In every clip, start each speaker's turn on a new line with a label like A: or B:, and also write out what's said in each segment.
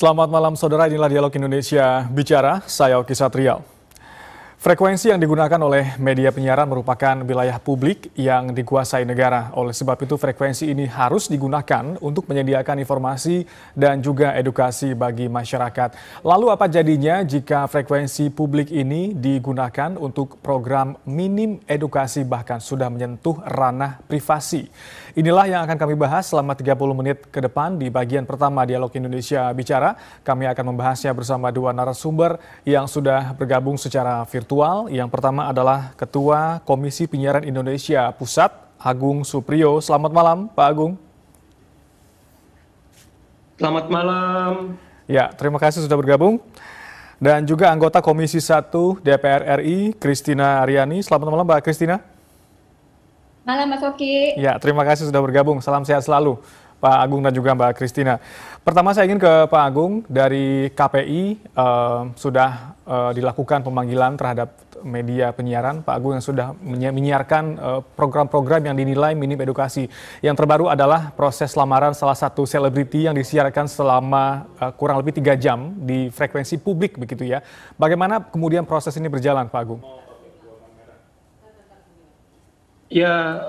A: Selamat malam saudara, inilah Dialog Indonesia Bicara, saya Oki Satrial. Frekuensi yang digunakan oleh media penyiaran merupakan wilayah publik yang dikuasai negara. Oleh sebab itu frekuensi ini harus digunakan untuk menyediakan informasi dan juga edukasi bagi masyarakat. Lalu apa jadinya jika frekuensi publik ini digunakan untuk program minim edukasi bahkan sudah menyentuh ranah privasi? Inilah yang akan kami bahas selama 30 menit ke depan di bagian pertama Dialog Indonesia Bicara. Kami akan membahasnya bersama dua narasumber yang sudah bergabung secara virtual. Yang pertama adalah Ketua Komisi Penyiaran Indonesia Pusat, Agung Suprio. Selamat malam, Pak Agung.
B: Selamat malam.
A: Ya, terima kasih sudah bergabung. Dan juga anggota Komisi 1 DPR RI, Christina Aryani. Selamat malam, Mbak Christina.
C: Malam, Mas Oki.
A: Ya, terima kasih sudah bergabung. Salam sehat selalu, Pak Agung dan juga Mbak Christina. Pertama saya ingin ke Pak Agung, dari KPI sudah dilakukan pemanggilan terhadap media penyiaran, Pak Agung, yang sudah menyiarkan program-program yang dinilai minim edukasi. Yang terbaru adalah proses lamaran salah satu selebriti yang disiarkan selama kurang lebih 3 jam di frekuensi publik begitu ya. Bagaimana kemudian proses ini berjalan, Pak Agung?
B: Ya,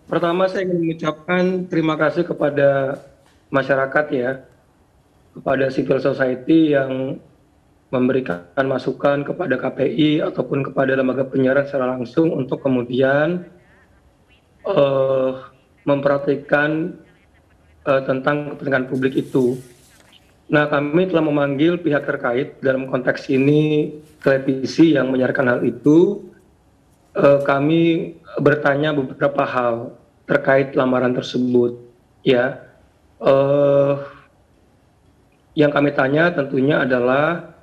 B: pertama saya ingin mengucapkan terima kasih kepada masyarakat ya, kepada civil society yang memberikan masukan kepada KPI ataupun kepada lembaga penyiaran secara langsung untuk kemudian memperhatikan tentang kepentingan publik itu. Nah, kami telah memanggil pihak terkait, dalam konteks ini televisi yang menyiarkan hal itu. Kami bertanya beberapa hal terkait lamaran tersebut ya. Yang kami tanya tentunya adalah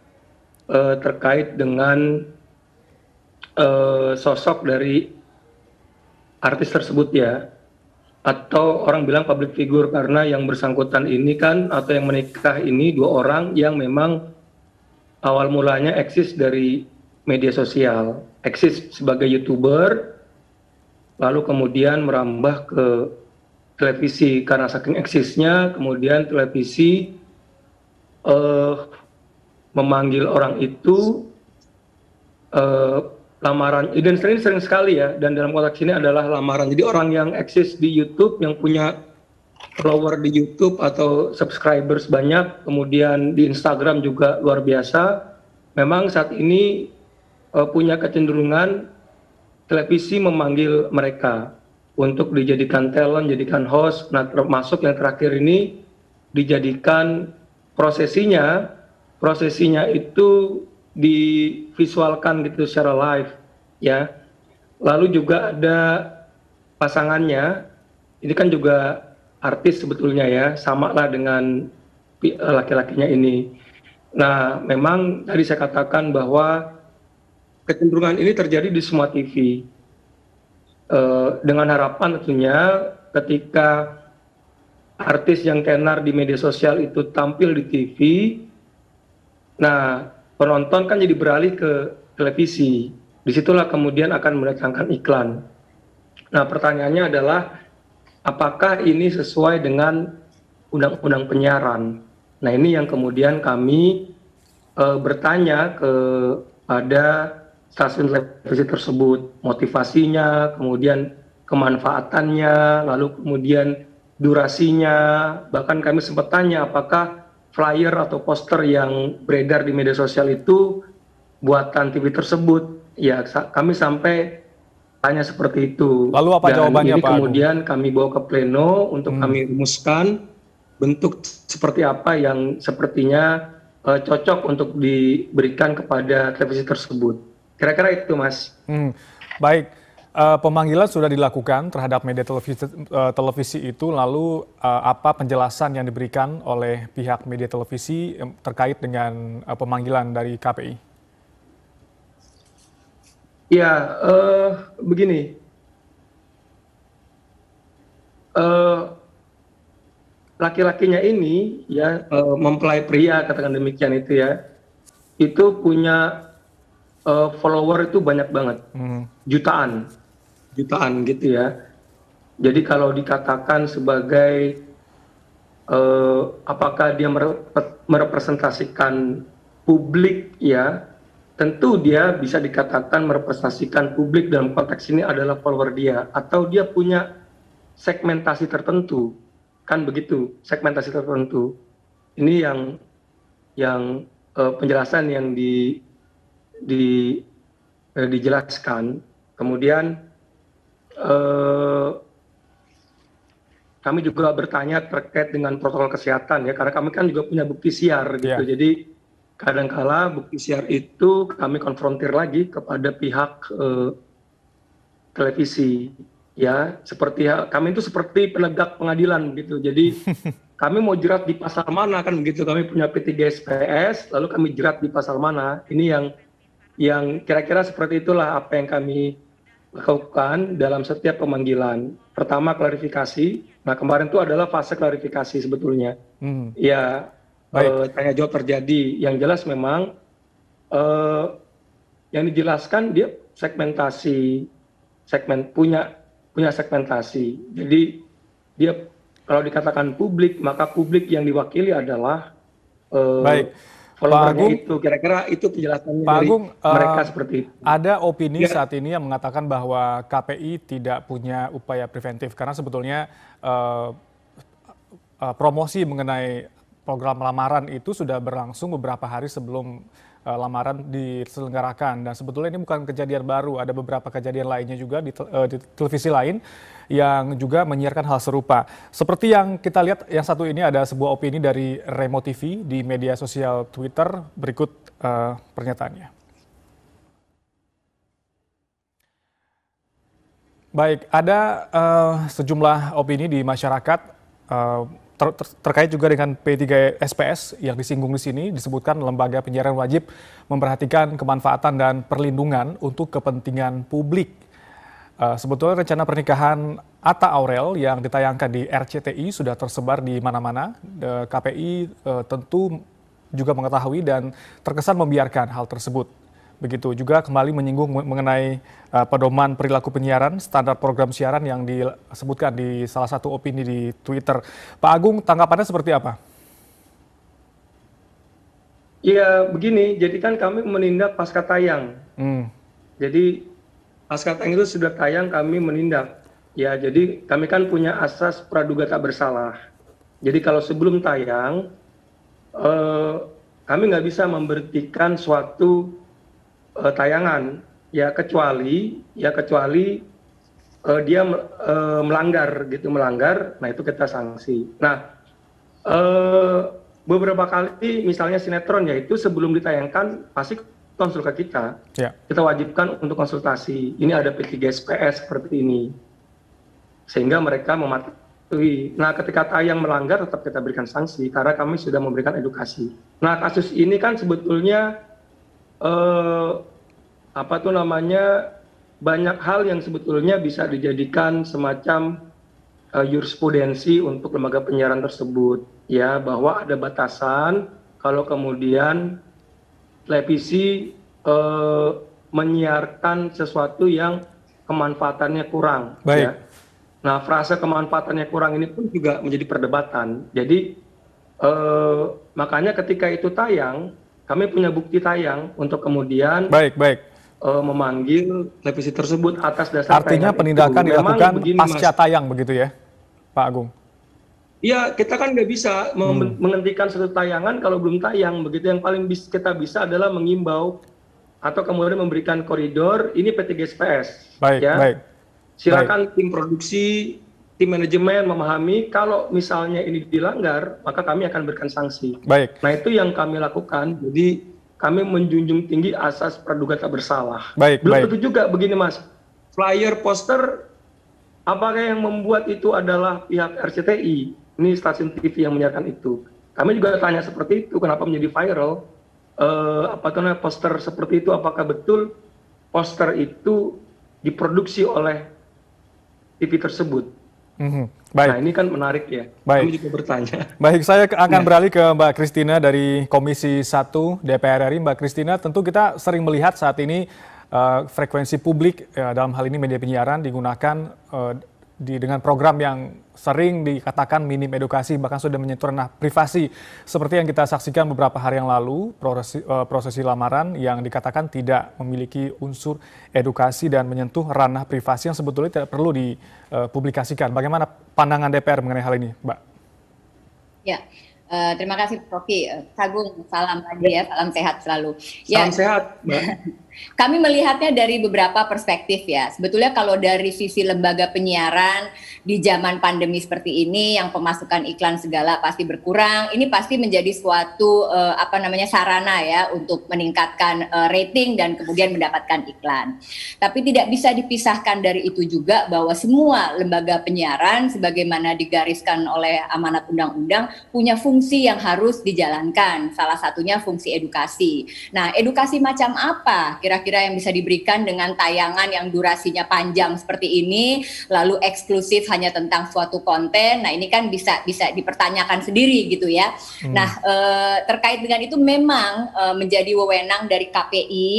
B: terkait dengan sosok dari artis tersebut ya, atau orang bilang public figure, karena yang bersangkutan ini kan, atau yang menikah ini 2 orang yang memang awal mulanya eksis dari media sosial, eksis sebagai YouTuber, lalu kemudian merambah ke televisi. Karena saking eksisnya, kemudian televisi memanggil orang itu lamaran, dan sering sekali ya, dan dalam konteks ini adalah lamaran. Jadi orang yang eksis di YouTube, yang punya follower di YouTube atau subscribers banyak, kemudian di Instagram juga luar biasa, memang saat ini punya kecenderungan televisi memanggil mereka untuk dijadikan talent, jadikan host. Nah, termasuk yang terakhir ini dijadikan prosesinya itu divisualkan gitu secara live ya. Lalu juga ada pasangannya, ini kan juga artis sebetulnya ya, sama lah dengan laki-lakinya ini. Nah, memang tadi saya katakan bahwa kecenderungan ini terjadi di semua TV, dengan harapan tentunya ketika artis yang tenar di media sosial itu tampil di TV, nah penonton kan jadi beralih ke televisi, disitulah kemudian akan mendatangkan iklan. Nah, pertanyaannya adalah apakah ini sesuai dengan undang-undang penyiaran? Nah, ini yang kemudian kami bertanya kepada stasiun televisi tersebut, motivasinya, kemudian kemanfaatannya, lalu kemudian durasinya. Bahkan kami sempat tanya apakah flyer atau poster yang beredar di media sosial itu buatan TV tersebut. Ya, kami sampai tanya seperti itu.
A: Lalu apa jawabannya,
B: Pak?
A: Pak Agung?
B: Kemudian kami bawa ke pleno untuk kami rumuskan bentuk seperti apa yang sepertinya cocok untuk diberikan kepada televisi tersebut. Kira-kira itu, Mas.
A: Baik, pemanggilan sudah dilakukan terhadap media televisi itu, lalu apa penjelasan yang diberikan oleh pihak media televisi terkait dengan pemanggilan dari KPI?
B: Ya, begini. Laki-lakinya ini ya, mempelai pria, katakan demikian itu ya, itu punya follower itu banyak banget, jutaan gitu ya. Jadi kalau dikatakan sebagai apakah dia merepresentasikan publik ya, tentu dia bisa dikatakan merepresentasikan publik dalam konteks ini adalah follower dia, atau dia punya segmentasi tertentu, kan begitu, segmentasi tertentu. Ini yang penjelasan yang dijelaskan. Kemudian kami juga bertanya terkait dengan protokol kesehatan ya, karena kami kan juga punya bukti siar gitu. Jadi kadangkala bukti siar itu kami konfrontir lagi kepada pihak televisi ya, seperti kami itu seperti penegak pengadilan gitu. Jadi kami mau jerat di pasal mana kan begitu, kami punya P3SPS lalu kami jerat di pasal mana. Ini yang kira-kira seperti itulah apa yang kami lakukan dalam setiap pemanggilan. Pertama klarifikasi. Nah kemarin itu adalah fase klarifikasi sebetulnya. Ya tanya jawab terjadi. Yang jelas memang yang dijelaskan dia punya segmentasi. Jadi dia kalau dikatakan publik, maka publik yang diwakili adalah followernya itu. Kira-kira itu penjelasannya
A: Pak
B: dari
A: Agung,
B: mereka seperti itu.
A: ada opini saat ini yang mengatakan bahwa KPI tidak punya upaya preventif karena sebetulnya promosi mengenai program lamaran itu sudah berlangsung beberapa hari sebelum lamaran diselenggarakan, dan sebetulnya ini bukan kejadian baru, ada beberapa kejadian lainnya juga di televisi lain yang juga menyiarkan hal serupa. Seperti yang kita lihat, yang satu ini ada sebuah opini dari Remo TV di media sosial Twitter, berikut pernyataannya. Baik, ada sejumlah opini di masyarakat terkait juga dengan P3SPS yang disinggung di sini. Disebutkan lembaga penyiaran wajib memperhatikan kemanfaatan dan perlindungan untuk kepentingan publik. Sebetulnya rencana pernikahan Atta Aurel yang ditayangkan di RCTI sudah tersebar di mana-mana. KPI tentu juga mengetahui dan terkesan membiarkan hal tersebut. Begitu juga kembali menyinggung mengenai pedoman perilaku penyiaran, standar program siaran yang disebutkan di salah satu opini di Twitter. Pak Agung, tanggapannya seperti apa?
B: Ya begini, jadi kan kami menindak pasca tayang. Jadi pasca tayang itu sudah tayang kami menindak. Ya jadi kami kan punya asas praduga tak bersalah. Jadi kalau sebelum tayang, kami nggak bisa memberhentikan suatu tayangan ya kecuali dia melanggar, nah itu kita sanksi. Nah beberapa kali misalnya sinetron ya itu sebelum ditayangkan pasti konsul ke kita, kita wajibkan untuk konsultasi. Ini ada P3SPS seperti ini, sehingga mereka mematuhi. Nah ketika tayang melanggar tetap kita berikan sanksi karena kami sudah memberikan edukasi. Nah kasus ini kan sebetulnya banyak hal yang sebetulnya bisa dijadikan semacam jurisprudensi untuk lembaga penyiaran tersebut ya, bahwa ada batasan kalau kemudian televisi menyiarkan sesuatu yang kemanfaatannya kurang. Ya. Nah frase kemanfaatannya kurang ini pun juga menjadi perdebatan. Jadi makanya ketika itu tayang, kami punya bukti tayang untuk kemudian memanggil televisi tersebut atas dasar
A: artinya penindakan itu dilakukan pasca tayang begitu ya, Pak Agung?
B: Iya, kita kan nggak bisa menghentikan satu tayangan kalau belum tayang. Begitu, yang paling kita bisa adalah mengimbau atau kemudian memberikan koridor. Ini P3SPS. Silakan tim produksi, tim manajemen memahami kalau misalnya ini dilanggar, maka kami akan berikan sanksi. Nah itu yang kami lakukan. Jadi kami menjunjung tinggi asas praduga tak bersalah. Belum tentu juga begini Mas, flyer, poster, apakah yang membuat itu adalah pihak RCTI? Ini stasiun TV yang menyiarkan itu. Kami juga tanya seperti itu, kenapa menjadi viral? Poster seperti itu, apakah betul poster itu diproduksi oleh TV tersebut? Nah ini kan menarik ya, kami juga bertanya.
A: Baik, saya akan beralih ke Mbak Kristina dari Komisi 1 DPR RI. Mbak Kristina, tentu kita sering melihat saat ini frekuensi publik, dalam hal ini media penyiaran, digunakan dengan program yang sering dikatakan minim edukasi, bahkan sudah menyentuh ranah privasi. Seperti yang kita saksikan beberapa hari yang lalu, prosesi lamaran yang dikatakan tidak memiliki unsur edukasi dan menyentuh ranah privasi yang sebetulnya tidak perlu dipublikasikan. Bagaimana pandangan DPR mengenai hal ini, Mbak?
C: Ya, terima kasih Profi. Agung, salam lagi ya, salam sehat selalu.
B: Salam sehat, Mbak.
C: Kami melihatnya dari beberapa perspektif ya. Sebetulnya kalau dari sisi lembaga penyiaran di zaman pandemi seperti ini yang pemasukan iklan segala pasti berkurang, ini pasti menjadi suatu sarana ya untuk meningkatkan rating dan kemudian mendapatkan iklan. Tapi tidak bisa dipisahkan dari itu juga bahwa semua lembaga penyiaran sebagaimana digariskan oleh amanat undang-undang punya fungsi yang harus dijalankan. Salah satunya fungsi edukasi. Nah, edukasi macam apa kira-kira yang bisa diberikan dengan tayangan yang durasinya panjang seperti ini, lalu eksklusif hanya tentang suatu konten? Nah, ini kan bisa dipertanyakan sendiri gitu ya. Nah, terkait dengan itu memang menjadi wewenang dari KPI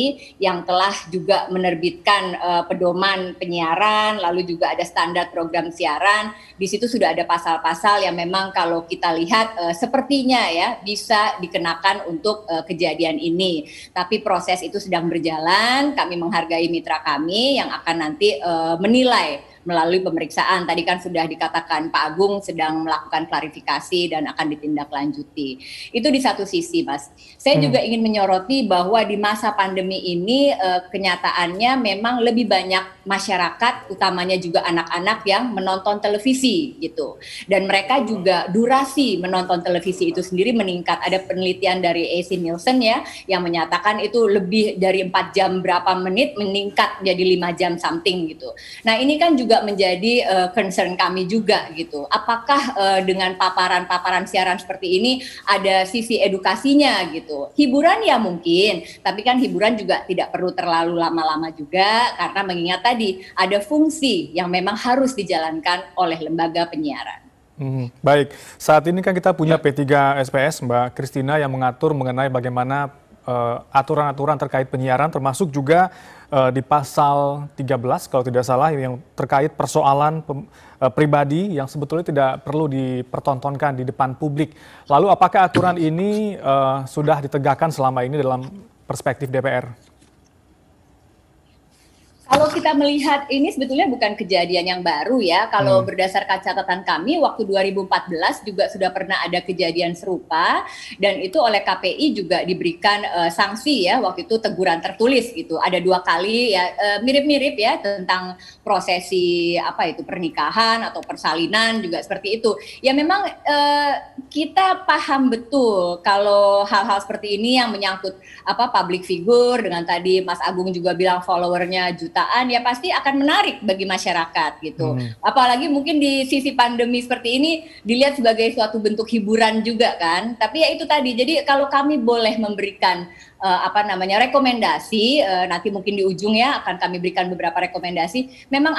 C: yang telah juga menerbitkan pedoman penyiaran, lalu juga ada standar program siaran. Di situ sudah ada pasal-pasal yang memang kalau kita lihat sepertinya ya bisa dikenakan untuk kejadian ini. Tapi proses itu sedang berjalan, kami menghargai mitra kami yang akan nanti menilai melalui pemeriksaan. Tadi kan sudah dikatakan Pak Agung sedang melakukan klarifikasi dan akan ditindaklanjuti. Itu di satu sisi, Mas. Saya juga ingin menyoroti bahwa di masa pandemi ini kenyataannya memang lebih banyak masyarakat, utamanya juga anak-anak yang menonton televisi gitu. Dan mereka juga durasi menonton televisi itu sendiri meningkat. Ada penelitian dari AC Nielsen ya yang menyatakan itu lebih dari 4 jam berapa menit meningkat jadi 5 jam something gitu. Nah, ini kan juga menjadi concern kami juga gitu. Apakah dengan paparan-paparan siaran seperti ini ada sisi edukasinya gitu. Hiburan ya mungkin, tapi kan hiburan juga tidak perlu terlalu lama-lama juga karena mengingat tadi ada fungsi yang memang harus dijalankan oleh lembaga penyiaran.
A: Baik, saat ini kan kita punya P3 SPS, Mbak Christina, yang mengatur mengenai bagaimana aturan-aturan terkait penyiaran, termasuk juga di pasal 13 kalau tidak salah yang terkait persoalan pribadi yang sebetulnya tidak perlu dipertontonkan di depan publik. Lalu apakah aturan ini sudah ditegakkan selama ini dalam perspektif DPR?
C: Kalau kita melihat ini sebetulnya bukan kejadian yang baru ya. Kalau berdasarkan catatan kami waktu 2014 juga sudah pernah ada kejadian serupa dan itu oleh KPI juga diberikan sanksi ya, waktu itu teguran tertulis gitu. Ada 2 kali ya, mirip-mirip ya tentang prosesi pernikahan atau persalinan juga seperti itu. Ya memang kita paham betul kalau hal-hal seperti ini yang menyangkut public figure, dengan tadi Mas Agung juga bilang followernya jutaan, ya pasti akan menarik bagi masyarakat gitu. Apalagi mungkin di sisi pandemi seperti ini dilihat sebagai suatu bentuk hiburan juga kan. Tapi ya itu tadi, jadi kalau kami boleh memberikan rekomendasi, nanti mungkin di ujung ya akan kami berikan beberapa rekomendasi. Memang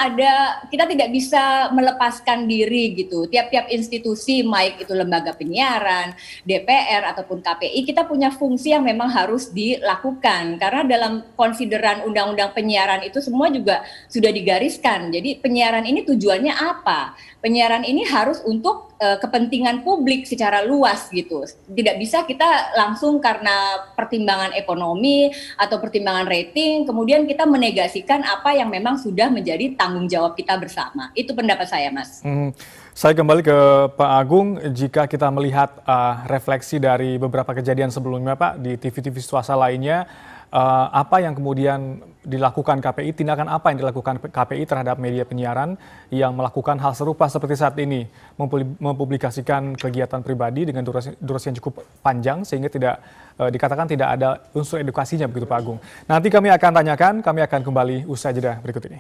C: kita tidak bisa melepaskan diri gitu. Tiap-tiap institusi, baik itu lembaga penyiaran, DPR ataupun KPI, kita punya fungsi yang memang harus dilakukan. Karena dalam konsideran undang-undang penyiaran itu semua juga sudah digariskan. Jadi penyiaran ini tujuannya apa? Penyiaran ini harus untuk kepentingan publik secara luas gitu. Tidak bisa kita langsung karena pertimbangan ekonomi atau pertimbangan rating kemudian kita menegasikan apa yang memang sudah menjadi tanggung jawab kita bersama. Itu pendapat saya, Mas.
A: Saya kembali ke Pak Agung. Jika kita melihat refleksi dari beberapa kejadian sebelumnya, Pak, di TV-TV swasta lainnya, apa yang kemudian dilakukan KPI, tindakan apa yang dilakukan KPI terhadap media penyiaran yang melakukan hal serupa seperti saat ini, mempublikasikan kegiatan pribadi dengan durasi yang cukup panjang sehingga tidak dikatakan tidak ada unsur edukasinya, begitu Pak Agung. Nanti kami akan tanyakan, kami akan kembali usai jeda berikut ini.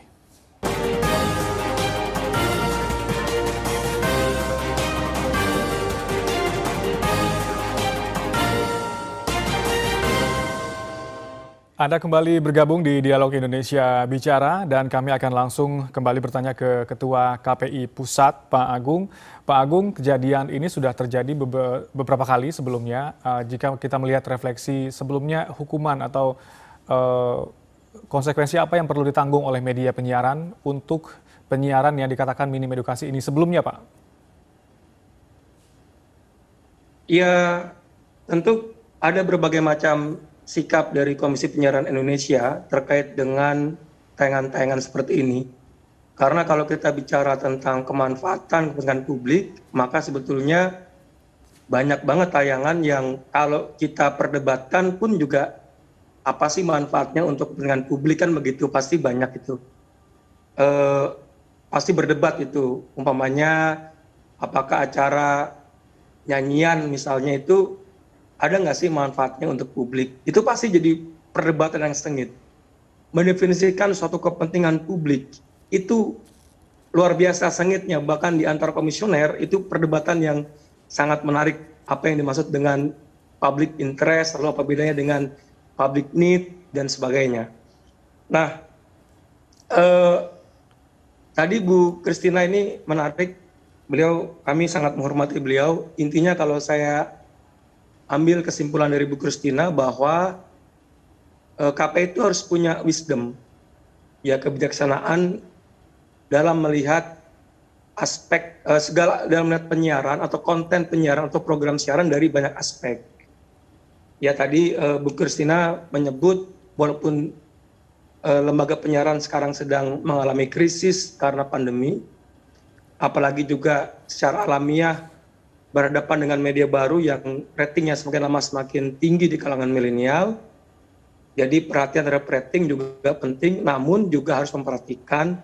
A: Anda kembali bergabung di Dialog Indonesia Bicara dan kami akan langsung kembali bertanya ke Ketua KPI Pusat, Pak Agung. Pak Agung, kejadian ini sudah terjadi beberapa kali sebelumnya. Jika kita melihat refleksi sebelumnya, hukuman atau konsekuensi apa yang perlu ditanggung oleh media penyiaran untuk penyiaran yang dikatakan minim edukasi ini sebelumnya, Pak?
B: Ya, tentu ada berbagai macam sikap dari Komisi Penyiaran Indonesia terkait dengan tayangan-tayangan seperti ini. Karena kalau kita bicara tentang kemanfaatan kepentingan publik, maka sebetulnya banyak banget tayangan yang kalau kita perdebatkan pun juga apa sih manfaatnya untuk kepentingan publik, kan begitu, pasti banyak itu. Pasti berdebat itu, umpamanya apakah acara nyanyian misalnya itu ada nggak sih manfaatnya untuk publik, itu pasti jadi perdebatan yang sengit. Mendefinisikan suatu kepentingan publik itu luar biasa sengitnya, bahkan di antar komisioner itu perdebatan yang sangat menarik, apa yang dimaksud dengan public interest, lalu apa bedanya dengan public need dan sebagainya. Nah, tadi Bu Christina ini menarik, kami sangat menghormati beliau. Intinya kalau saya ambil kesimpulan dari Bu Christina bahwa KPI itu harus punya wisdom, ya, kebijaksanaan dalam melihat aspek dalam melihat penyiaran atau konten penyiaran atau program siaran dari banyak aspek. Ya, tadi Bu Christina menyebut walaupun lembaga penyiaran sekarang sedang mengalami krisis karena pandemi, apalagi juga secara alamiah berhadapan dengan media baru yang ratingnya semakin lama semakin tinggi di kalangan milenial. Jadi perhatian terhadap rating juga penting, namun juga harus memperhatikan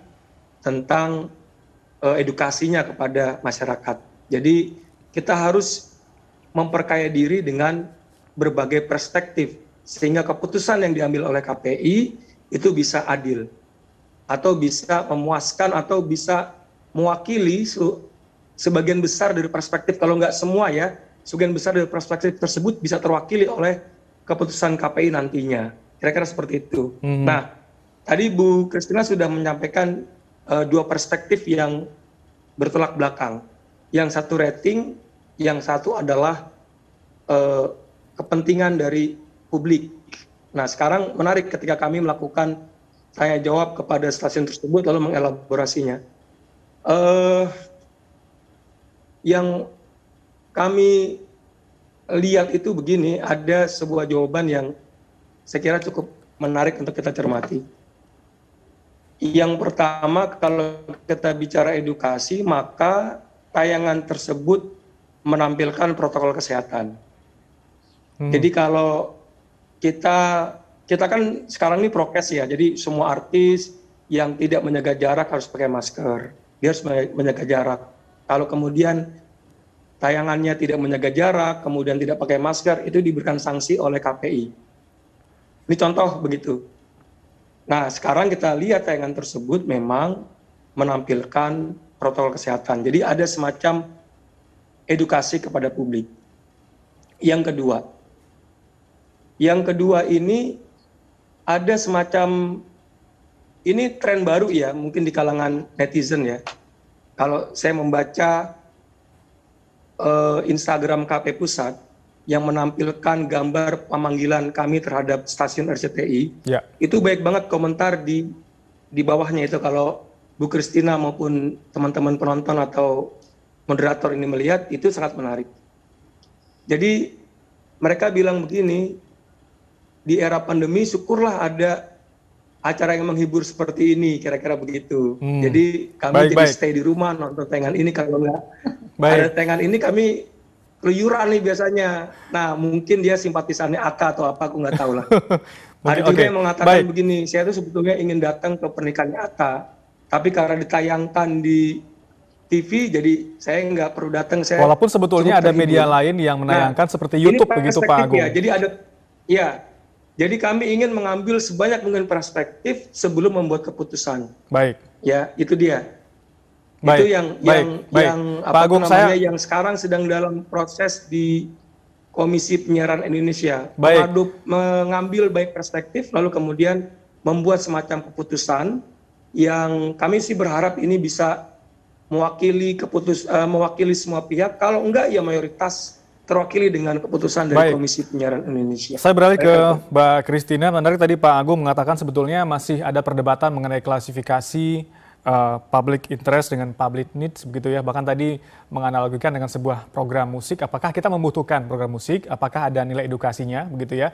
B: tentang edukasinya kepada masyarakat. Jadi kita harus memperkaya diri dengan berbagai perspektif, sehingga keputusan yang diambil oleh KPI itu bisa adil, atau bisa memuaskan, atau bisa mewakili sebagian besar dari perspektif, kalau nggak semua ya, sebagian besar dari perspektif tersebut bisa terwakili oleh keputusan KPI nantinya. Kira-kira seperti itu. Nah, tadi Bu Christina sudah menyampaikan dua perspektif yang bertolak belakang. Yang satu rating, yang satu adalah kepentingan dari publik. Nah, sekarang menarik ketika kami melakukan tanya jawab kepada stasiun tersebut lalu mengelaborasinya. Yang kami lihat itu begini, ada sebuah jawaban yang saya kira cukup menarik untuk kita cermati. Yang pertama, kalau kita bicara edukasi, maka tayangan tersebut menampilkan protokol kesehatan. Jadi kalau kita kan sekarang ini prokes ya, jadi semua artis yang tidak menjaga jarak harus pakai masker, dia harus menjaga jarak. Kalau kemudian tayangannya tidak menjaga jarak, kemudian tidak pakai masker, itu diberikan sanksi oleh KPI. Ini contoh begitu. Nah, sekarang kita lihat tayangan tersebut memang menampilkan protokol kesehatan. Jadi ada semacam edukasi kepada publik. Yang kedua ini ada semacam, ini tren baru ya, mungkin di kalangan netizen ya. Kalau saya membaca Instagram KP Pusat yang menampilkan gambar pemanggilan kami terhadap stasiun RCTI, ya, itu baik banget komentar di bawahnya itu. Kalau Bu Christina maupun teman-teman penonton atau moderator ini melihat, itu sangat menarik. Jadi mereka bilang begini, di era pandemi syukurlah ada acara yang menghibur seperti ini, kira-kira begitu. Jadi kami stay di rumah nonton tayangan ini, kalau nggak ada tayangan ini kami keluyuran nih biasanya. Nah, mungkin dia simpatisannya Atta atau apa, aku nggak tahu lah. Ada juga yang mengatakan begini, saya tuh sebetulnya ingin datang ke pernikahannya Atta, tapi karena ditayangkan di TV, jadi saya nggak perlu datang.
A: Walaupun sebetulnya ada media lain yang menayangkan seperti YouTube begitu, Pak Agung.
B: Ya, jadi kami ingin mengambil sebanyak mungkin perspektif sebelum membuat keputusan.
A: Baik.
B: Ya, itu dia.
A: Baik.
B: Itu yang
A: Pak Agung,
B: yang sekarang sedang dalam proses di Komisi Penyiaran Indonesia. Mengambil baik perspektif, lalu kemudian membuat semacam keputusan yang kami sih berharap ini bisa mewakili semua pihak. Kalau enggak ya mayoritas terwakili dengan keputusan dari Komisi Penyiaran Indonesia.
A: Saya beralih ke Mbak Christina. Menarik tadi Pak Agung mengatakan sebetulnya masih ada perdebatan mengenai klasifikasi public interest dengan public needs begitu ya. Bahkan tadi menganalogikan dengan sebuah program musik. Apakah kita membutuhkan program musik? Apakah ada nilai edukasinya begitu ya?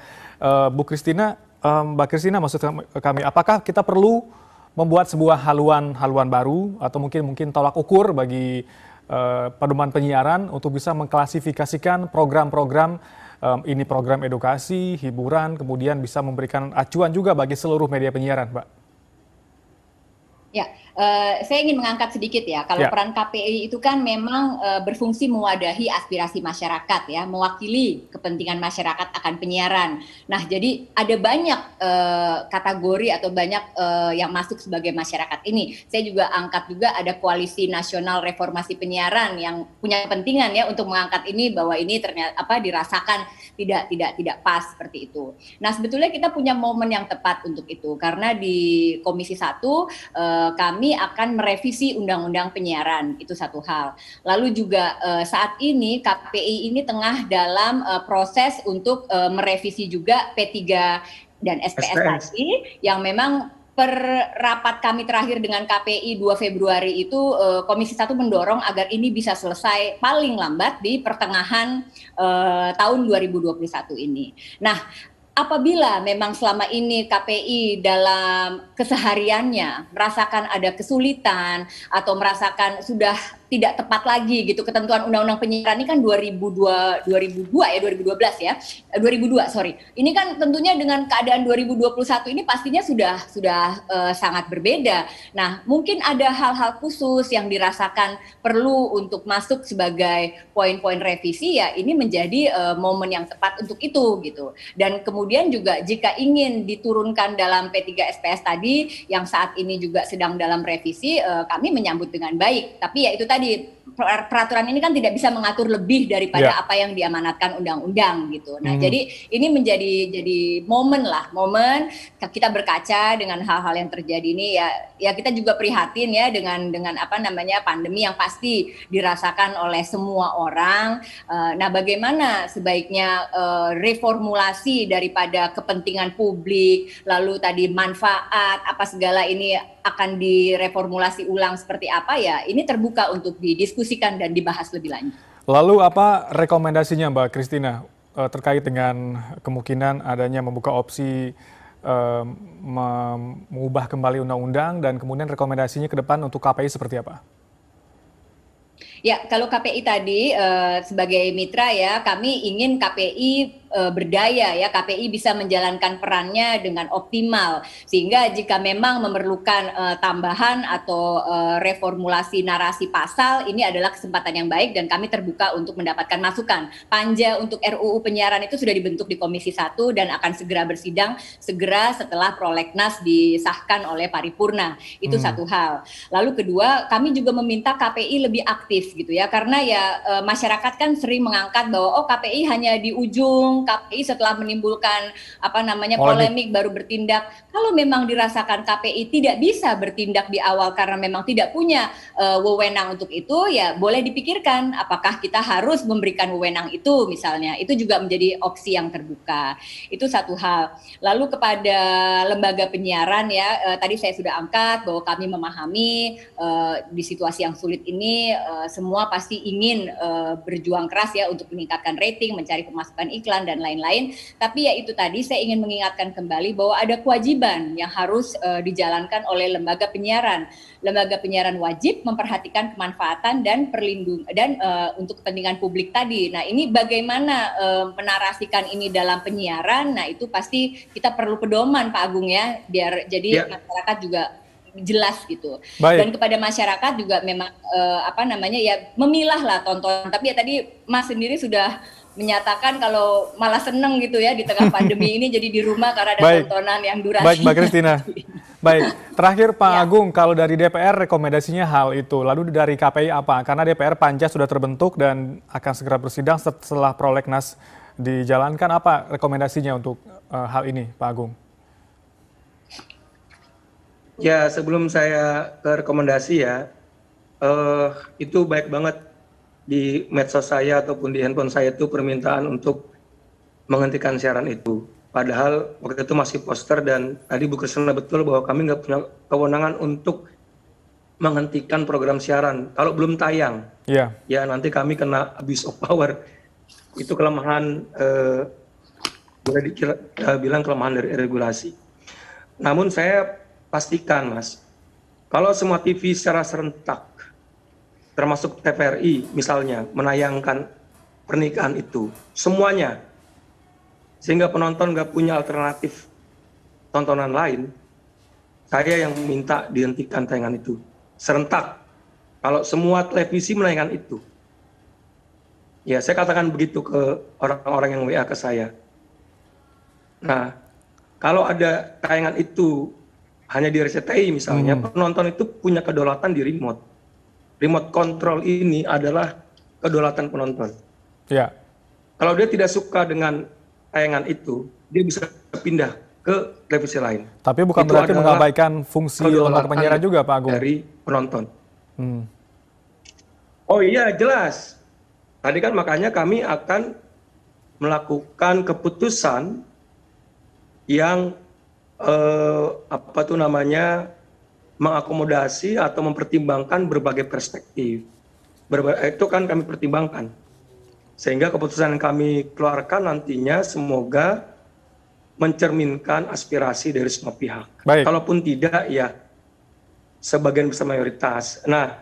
A: Bu Christina, Mbak Christina maksud kami, apakah kita perlu membuat sebuah haluan baru atau mungkin tolak ukur bagi pedoman penyiaran untuk bisa mengklasifikasikan program-program ini program edukasi, hiburan, kemudian bisa memberikan acuan juga bagi seluruh media penyiaran, Mbak?
C: Ya, saya ingin mengangkat sedikit ya. Kalau peran KPI itu kan memang berfungsi mewadahi aspirasi masyarakat ya, mewakili kepentingan masyarakat akan penyiaran. Nah, jadi ada banyak kategori atau banyak yang masuk sebagai masyarakat ini. Saya juga angkat juga ada Koalisi Nasional Reformasi Penyiaran yang punya kepentingan ya untuk mengangkat ini bahwa ini ternyata dirasakan tidak pas seperti itu. Nah, sebetulnya kita punya momen yang tepat untuk itu karena di Komisi 1 kami akan merevisi Undang-Undang Penyiaran, itu satu hal. Lalu juga saat ini KPI ini tengah dalam proses untuk merevisi juga P3 dan SPS tadi yang memang per rapat kami terakhir dengan KPI 2 Februari itu Komisi 1 mendorong agar ini bisa selesai paling lambat di pertengahan tahun 2021 ini. Nah, apabila memang selama ini KPI dalam kesehariannya merasakan ada kesulitan atau merasakan sudah tidak tepat lagi gitu ketentuan Undang-Undang Penyiaran ini kan 2002 ya 2002 sorry. Ini kan tentunya dengan keadaan 2021 ini pastinya sudah sangat berbeda. Nah, mungkin ada hal-hal khusus yang dirasakan perlu untuk masuk sebagai poin-poin revisi ya ini menjadi momen yang tepat untuk itu gitu. Dan kemudian juga jika ingin diturunkan dalam P3 SPS tadi yang saat ini juga sedang dalam revisi kami menyambut dengan baik. Tapi ya itu tadi peraturan ini kan tidak bisa mengatur lebih daripada apa yang diamanatkan undang-undang gitu. Nah, jadi ini menjadi momen kita berkaca dengan hal-hal yang terjadi ini ya kita juga prihatin ya dengan pandemi yang pasti dirasakan oleh semua orang. Nah, bagaimana sebaiknya reformulasi daripada kepentingan publik, lalu tadi manfaat apa segala ini akan direformulasi ulang seperti apa ya, ini terbuka untuk didiskusikan dan dibahas lebih lanjut.
A: Lalu apa rekomendasinya Mbak Christina terkait dengan kemungkinan adanya membuka opsi mengubah kembali undang-undang dan kemudian rekomendasinya ke depan untuk KPI seperti apa?
C: Ya, kalau KPI tadi sebagai mitra ya, kami ingin KPI berdaya ya, KPI bisa menjalankan perannya dengan optimal sehingga jika memang memerlukan tambahan atau reformulasi narasi pasal, ini adalah kesempatan yang baik dan kami terbuka untuk mendapatkan masukan. Panja untuk RUU penyiaran itu sudah dibentuk di Komisi 1 dan akan segera bersidang segera setelah prolegnas disahkan oleh paripurna. Itu satu hal. Lalu kedua, kami juga meminta KPI lebih aktif gitu ya, karena ya masyarakat kan sering mengangkat bahwa KPI hanya di ujung, KPI setelah menimbulkan polemik baru bertindak. Kalau memang dirasakan KPI tidak bisa bertindak di awal karena memang tidak punya wewenang untuk itu, ya boleh dipikirkan apakah kita harus memberikan wewenang itu misalnya. Itu juga menjadi opsi yang terbuka. Itu satu hal. Lalu kepada lembaga penyiaran ya, tadi saya sudah angkat bahwa kami memahami di situasi yang sulit ini semua pasti ingin berjuang keras ya untuk meningkatkan rating, mencari pemasukan iklan dan lain-lain. Tapi ya itu tadi saya ingin mengingatkan kembali bahwa ada kewajiban yang harus dijalankan oleh lembaga penyiaran. Lembaga penyiaran wajib memperhatikan kemanfaatan dan perlindungan dan untuk kepentingan publik tadi. Nah, ini bagaimana menarasikan ini dalam penyiaran? Nah, itu pasti kita perlu pedoman Pak Agung ya, biar jadi masyarakat juga jelas gitu.
A: Baik.
C: Dan kepada masyarakat juga memang memilah lah tontonan. Tapi ya tadi Mas sendiri sudah menyatakan kalau malah seneng gitu ya di tengah pandemi ini jadi di rumah karena ada tontonan yang durasi.
A: Baik, Mbak Christina. Baik, terakhir Pak Agung, kalau dari DPR rekomendasinya hal itu, lalu dari KPI apa? Karena DPR panja sudah terbentuk dan akan segera bersidang setelah prolegnas dijalankan, apa rekomendasinya untuk hal ini, Pak Agung?
B: Ya, sebelum saya ke rekomendasi ya, itu baik banget di medsos saya ataupun di handphone saya itu permintaan untuk menghentikan siaran itu. Padahal waktu itu masih poster dan tadi Bu Krisna betul bahwa kami nggak punya kewenangan untuk menghentikan program siaran kalau belum tayang.
A: Iya.
B: Ya nanti kami kena abuse of power. Itu kelemahan, boleh bilang kelemahan dari regulasi. Namun saya pastikan Mas, kalau semua TV secara serentak, termasuk TVRI misalnya, menayangkan pernikahan itu, semuanya, sehingga penonton nggak punya alternatif tontonan lain, saya yang minta dihentikan tayangan itu. Serentak, kalau semua televisi menayangkan itu. Ya, saya katakan begitu ke orang-orang yang WA ke saya. Nah, kalau ada tayangan itu hanya di RCTI misalnya, penonton itu punya kedaulatan di remote. Remote control ini adalah kedaulatan penonton.
A: Ya.
B: Kalau dia tidak suka dengan tayangan itu, dia bisa pindah ke televisi lain.
A: Tapi bukan
B: itu
A: berarti mengabaikan fungsi lembaga penyiaran juga, Pak Agung.
B: Dari penonton. Oh iya, jelas. Tadi kan makanya kami akan melakukan keputusan yang mengakomodasi atau mempertimbangkan berbagai perspektif. Itu kan kami pertimbangkan. Sehingga keputusan yang kami keluarkan nantinya semoga mencerminkan aspirasi dari semua pihak.
A: Baik.
B: Kalaupun tidak, ya sebagian besar mayoritas. Nah,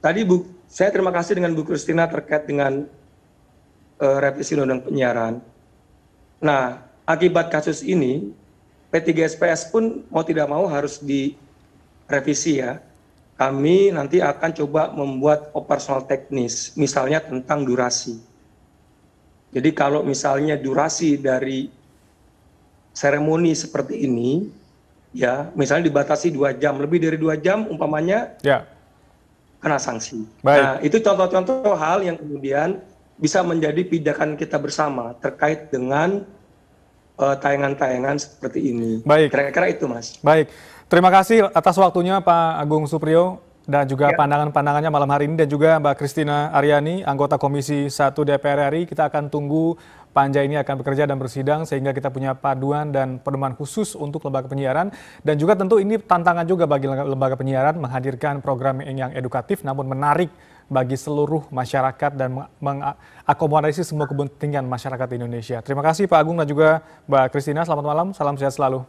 B: tadi saya terima kasih dengan Bu Christina terkait dengan revisi Undang-Undang Penyiaran. Nah, akibat kasus ini, P3SPS pun mau tidak mau harus direvisi ya. Kami nanti akan coba membuat operasional teknis, misalnya tentang durasi. Jadi kalau misalnya durasi dari seremoni seperti ini, ya misalnya dibatasi 2 jam, lebih dari 2 jam umpamanya, ya, kena sanksi.
A: Baik.
B: Nah, itu contoh-contoh hal yang kemudian bisa menjadi pijakan kita bersama terkait dengan tayangan-tayangan seperti ini. Baik. Kira-kira itu, Mas.
A: Baik. Terima kasih atas waktunya Pak Agung Supriyo dan juga pandangan-pandangannya malam hari ini, dan juga Mbak Christina Aryani, anggota Komisi 1 DPR RI. Kita akan tunggu panja ini akan bekerja dan bersidang sehingga kita punya paduan dan pedoman khusus untuk lembaga penyiaran. Dan juga tentu ini tantangan juga bagi lembaga penyiaran menghadirkan program yang edukatif namun menarik bagi seluruh masyarakat dan mengakomodasi semua kepentingan masyarakat di Indonesia. Terima kasih Pak Agung dan juga Mbak Christina. Selamat malam, salam sehat selalu.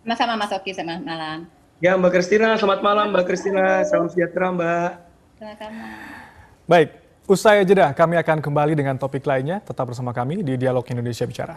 C: Sama-sama Mas Oki, selamat malam.
B: Ya Mbak Christina, selamat malam Mbak Christina, salam sejahtera Mbak.
C: Sama-sama.
A: Baik, usai jeda kami akan kembali dengan topik lainnya. Tetap bersama kami di Dialog Indonesia Bicara.